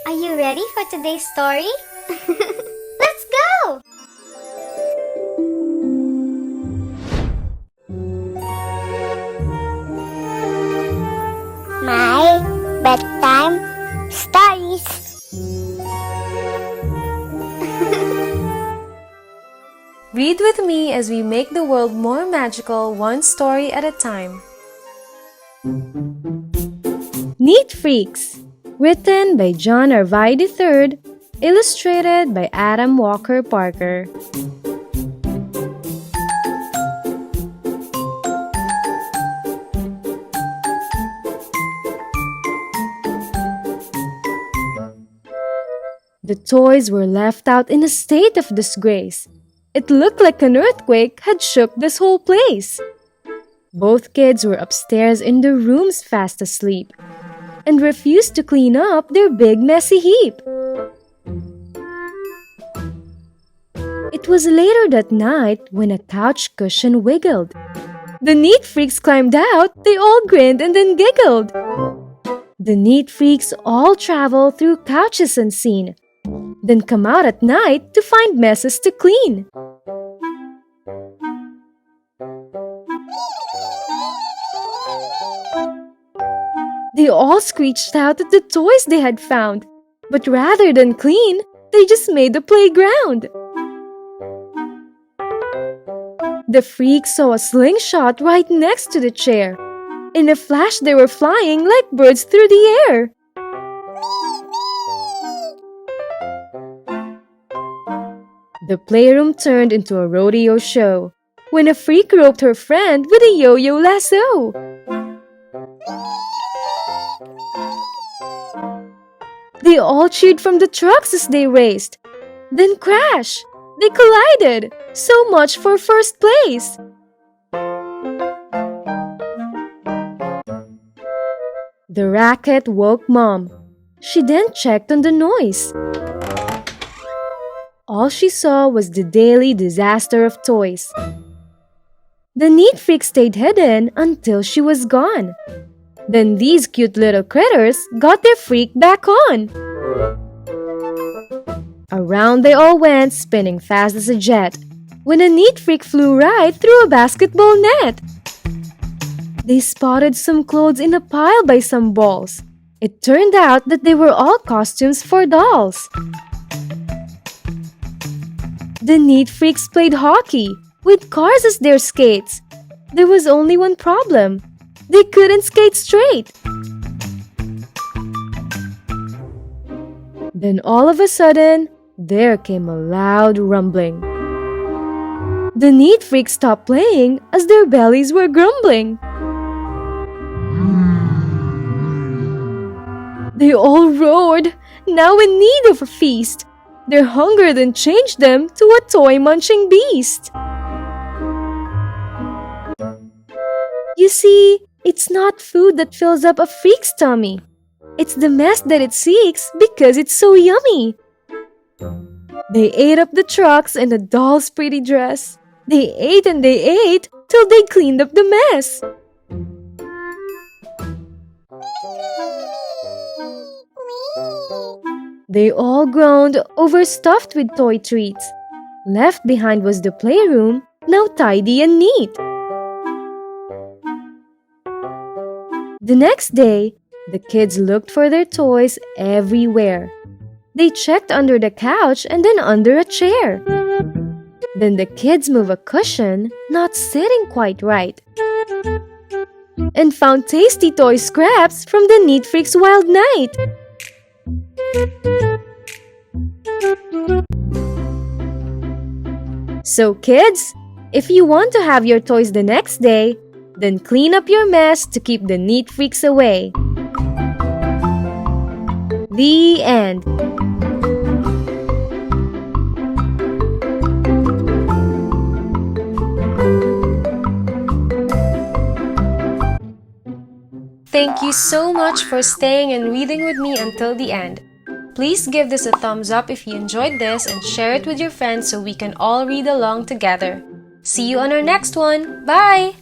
Are you ready for today's story? Let's go! My bedtime stories. Read with me as we make the world more magical, one story at a time. Neat Freaks, written by John Arvai III, illustrated by Adam Walker Parker. The toys were left out in a state of disgrace. It looked like an earthquake had shook this whole place. Both kids were upstairs in their rooms fast asleep and refused to clean up their big messy heap. It was later that night when a couch cushion wiggled. The Neat Freaks climbed out, they all grinned and then giggled. The Neat Freaks all travel through couches unseen, then come out at night to find messes to clean. They all screeched out at the toys they had found, but rather than clean, they just made a playground. The freaks saw a slingshot right next to the chair. In a flash, they were flying like birds through the air. The playroom turned into a rodeo show when a freak roped her friend with a yo-yo lasso. They all cheered from the trucks as they raced. Then crash! They collided! So much for first place! The racket woke Mom. She then checked on the noise. All she saw was the daily disaster of toys. The Neat Freak stayed hidden until she was gone. Then these cute little critters got their freak back on. Around they all went, spinning fast as a jet, when a Neat Freak flew right through a basketball net. They spotted some clothes in a pile by some balls. It turned out that they were all costumes for dolls. The Neat Freaks played hockey with cars as their skates. There was only one problem. They couldn't skate straight. Then all of a sudden, there came a loud rumbling. The Neat Freaks stopped playing as their bellies were grumbling. They all roared, now in need of a feast. Their hunger then changed them to a toy-munching beast. You see, it's not food that fills up a freak's tummy. It's the mess that it seeks because it's so yummy. They ate up the trucks and the doll's pretty dress. They ate and they ate till they cleaned up the mess. They all groaned, overstuffed with toy treats. Left behind was the playroom, now tidy and neat. The next day, the kids looked for their toys everywhere. They checked under the couch and then under a chair. Then the kids moved a cushion, not sitting quite right, and found tasty toy scraps from the Neat Freaks' wild night. So kids, if you want to have your toys the next day, then clean up your mess to keep the Neat Freaks away. The end. Thank you so much for staying and reading with me until the end. Please give this a thumbs up if you enjoyed this and share it with your friends so we can all read along together. See you on our next one. Bye!